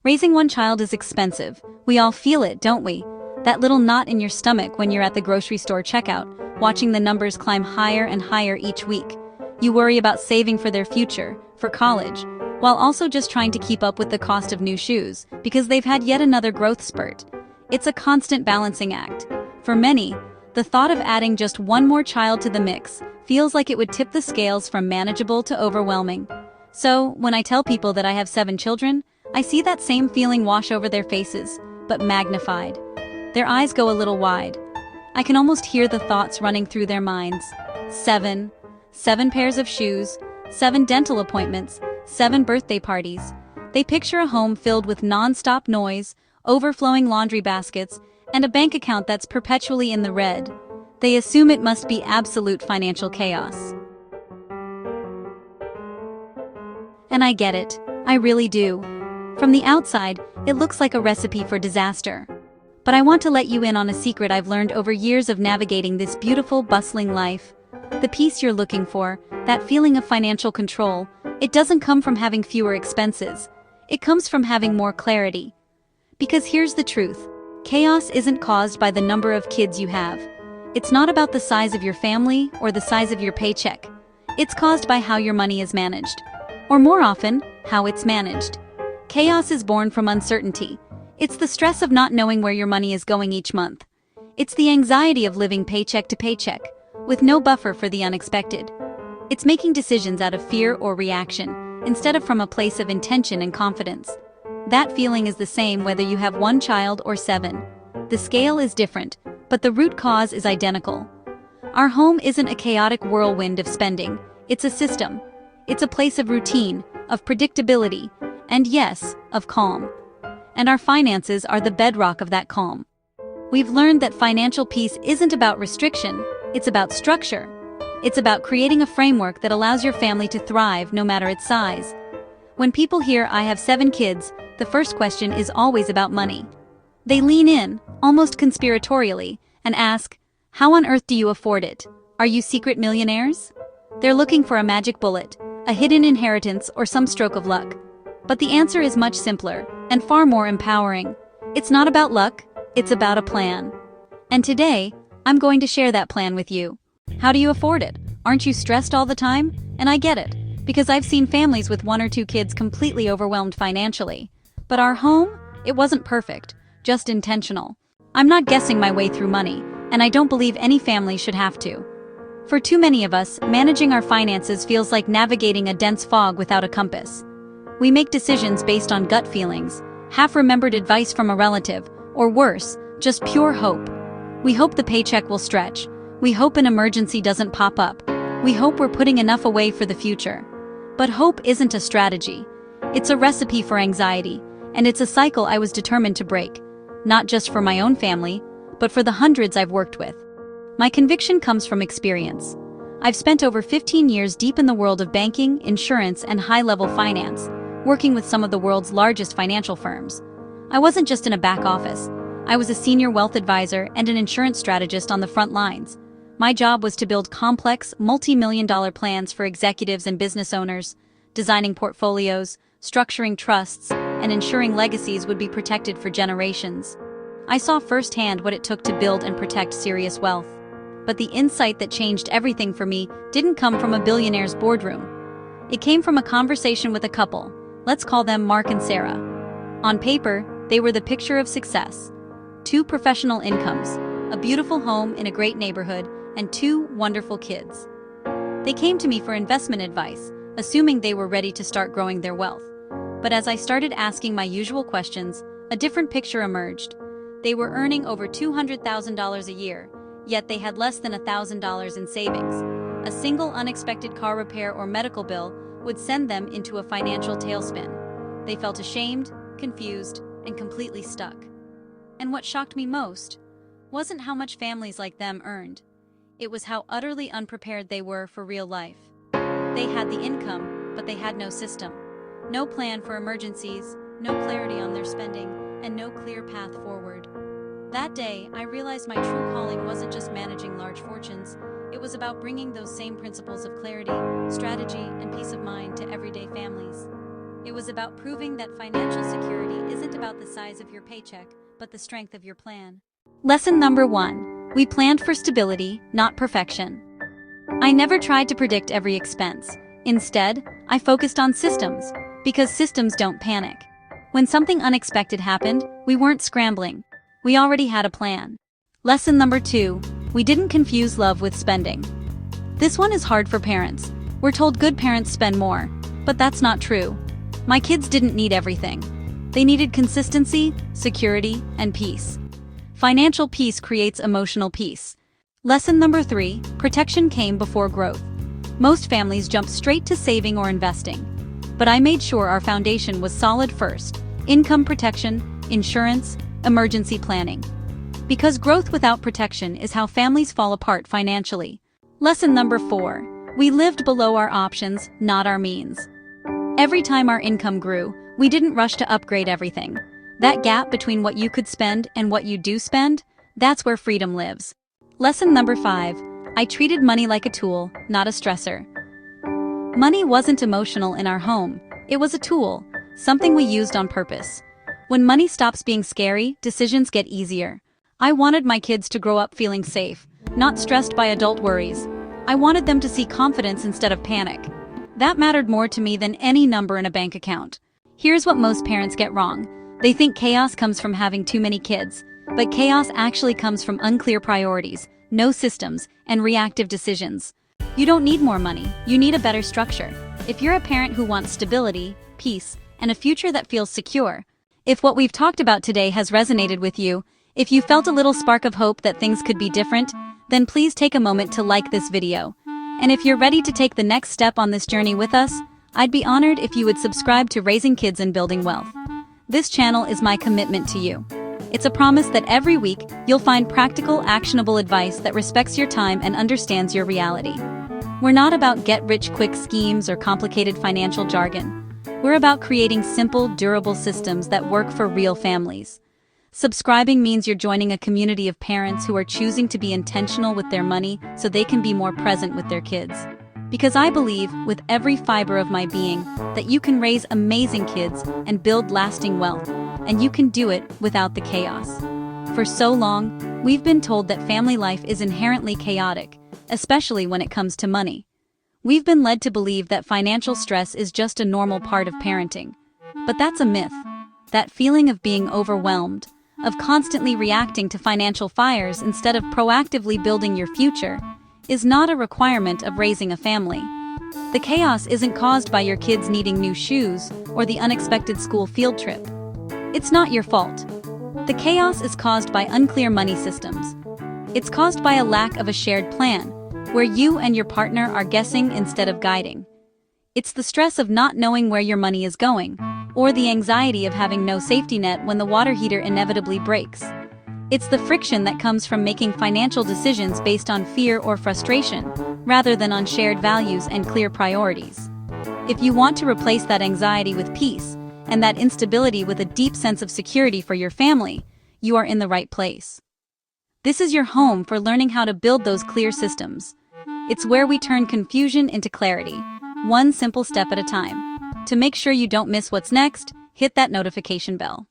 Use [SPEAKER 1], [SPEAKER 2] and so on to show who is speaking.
[SPEAKER 1] Raising one child is expensive. We all feel it, don't we? That little knot in your stomach when you're at the grocery store checkout, watching the numbers climb higher and higher each week. You worry about saving for their future, for college, while also just trying to keep up with the cost of new shoes, because they've had yet another growth spurt. It's a constant balancing act. For many, the thought of adding just one more child to the mix feels like it would tip the scales from manageable to overwhelming. So, when I tell people that I have 7 children, I see that same feeling wash over their faces, but magnified. Their eyes go a little wide. I can almost hear the thoughts running through their minds. 7 pairs of shoes, 7 dental appointments, 7 birthday parties. They picture a home filled with non-stop noise, overflowing laundry baskets, and a bank account that's perpetually in the red. They assume it must be absolute financial chaos. And I get it. I really do. From the outside, it looks like a recipe for disaster. But I want to let you in on a secret I've learned over years of navigating this beautiful, bustling life. The peace you're looking for, that feeling of financial control, it doesn't come from having fewer expenses. It comes from having more clarity. Because here's the truth. Chaos isn't caused by the number of kids you have. It's not about the size of your family or the size of your paycheck. It's caused by how your money is managed. Or more often, how it's managed. Chaos is born from uncertainty. It's the stress of not knowing where your money is going each month. It's the anxiety of living paycheck to paycheck, with no buffer for the unexpected. It's making decisions out of fear or reaction, instead of from a place of intention and confidence. That feeling is the same whether you have 1 child or 7. The scale is different, but the root cause is identical. Our home isn't a chaotic whirlwind of spending. It's a system. It's a place of routine, of predictability, and yes, of calm. And our finances are the bedrock of that calm. We've learned that financial peace isn't about restriction, it's about structure. It's about creating a framework that allows your family to thrive no matter its size. When people hear I have 7 kids, the first question is always about money. They lean in, almost conspiratorially, and ask, how on earth do you afford it? Are you secret millionaires? They're looking for a magic bullet, a hidden inheritance, or some stroke of luck. But the answer is much simpler, and far more empowering. It's not about luck, it's about a plan. And today, I'm going to share that plan with you. How do you afford it? Aren't you stressed all the time? And I get it, because I've seen families with 1 or 2 kids completely overwhelmed financially. But our home? It wasn't perfect, just intentional. I'm not guessing my way through money, and I don't believe any family should have to. For too many of us, managing our finances feels like navigating a dense fog without a compass. We make decisions based on gut feelings, half-remembered advice from a relative, or worse, just pure hope. We hope the paycheck will stretch. We hope an emergency doesn't pop up. We hope we're putting enough away for the future. But hope isn't a strategy. It's a recipe for anxiety, and it's a cycle I was determined to break, not just for my own family, but for the hundreds I've worked with. My conviction comes from experience. I've spent over 15 years deep in the world of banking, insurance, and high-level finance, working with some of the world's largest financial firms. I wasn't just in a back office. I was a senior wealth advisor and an insurance strategist on the front lines. My job was to build complex, multi-million-dollar plans for executives and business owners, designing portfolios, structuring trusts, and ensuring legacies would be protected for generations. I saw firsthand what it took to build and protect serious wealth. But the insight that changed everything for me didn't come from a billionaire's boardroom. It came from a conversation with a couple. Let's call them Mark and Sarah. On paper, they were the picture of success. 2 professional incomes, a beautiful home in a great neighborhood, and 2 wonderful kids. They came to me for investment advice, assuming they were ready to start growing their wealth. But as I started asking my usual questions, a different picture emerged. They were earning over $200,000 a year, yet they had less than $1,000 in savings. A single unexpected car repair or medical bill would send them into a financial tailspin. They felt ashamed, confused, and completely stuck. And what shocked me most wasn't how much families like them earned. It was how utterly unprepared they were for real life. They had the income, but they had no system. No plan for emergencies, no clarity on their spending, and no clear path forward. That day, I realized my true calling wasn't just managing large fortunes. It was about bringing those same principles of clarity, strategy, and peace of mind to everyday families. It was about proving that financial security isn't about the size of your paycheck, but the strength of your plan. Lesson number 1. We planned for stability, not perfection. I never tried to predict every expense. Instead, I focused on systems, because systems don't panic. When something unexpected happened, we weren't scrambling. We already had a plan. Lesson number 2. We didn't confuse love with spending. This one is hard for parents. We're told good parents spend more, but that's not true. My kids didn't need everything. They needed consistency, security, and peace. Financial peace creates emotional peace. Lesson number 3. Protection came before growth. Most families jump straight to saving or investing. But I made sure our foundation was solid first. Income protection, insurance, emergency planning. Because growth without protection is how families fall apart financially. Lesson number 4. We lived below our options, not our means. Every time our income grew, we didn't rush to upgrade everything. That gap between what you could spend and what you do spend, that's where freedom lives. Lesson number 5. I treated money like a tool, not a stressor. Money wasn't emotional in our home. It was a tool, something we used on purpose. When money stops being scary, decisions get easier. I wanted my kids to grow up feeling safe, not stressed by adult worries. I wanted them to see confidence instead of panic. That mattered more to me than any number in a bank account. Here's what most parents get wrong. They think chaos comes from having too many kids, but chaos actually comes from unclear priorities, no systems, and reactive decisions. You don't need more money, you need a better structure. If you're a parent who wants stability, peace, and a future that feels secure, if what we've talked about today has resonated with you, if you felt a little spark of hope that things could be different, then please take a moment to like this video. And if you're ready to take the next step on this journey with us, I'd be honored if you would subscribe to Raising Kids and Building Wealth. This channel is my commitment to you. It's a promise that every week you'll find practical, actionable advice that respects your time and understands your reality. We're not about get-rich-quick schemes or complicated financial jargon. We're about creating simple, durable systems that work for real families. Subscribing means you're joining a community of parents who are choosing to be intentional with their money so they can be more present with their kids. Because I believe, with every fiber of my being, that you can raise amazing kids and build lasting wealth, and you can do it without the chaos. For so long, we've been told that family life is inherently chaotic, especially when it comes to money. We've been led to believe that financial stress is just a normal part of parenting. But that's a myth. That feeling of being overwhelmed, of constantly reacting to financial fires instead of proactively building your future, is not a requirement of raising a family. The chaos isn't caused by your kids needing new shoes or the unexpected school field trip. It's not your fault. The chaos is caused by unclear money systems. It's caused by a lack of a shared plan, where you and your partner are guessing instead of guiding. It's the stress of not knowing where your money is going, or the anxiety of having no safety net when the water heater inevitably breaks. It's the friction that comes from making financial decisions based on fear or frustration, rather than on shared values and clear priorities. If you want to replace that anxiety with peace, and that instability with a deep sense of security for your family, you are in the right place. This is your home for learning how to build those clear systems. It's where we turn confusion into clarity, one simple step at a time. To make sure you don't miss what's next, hit that notification bell.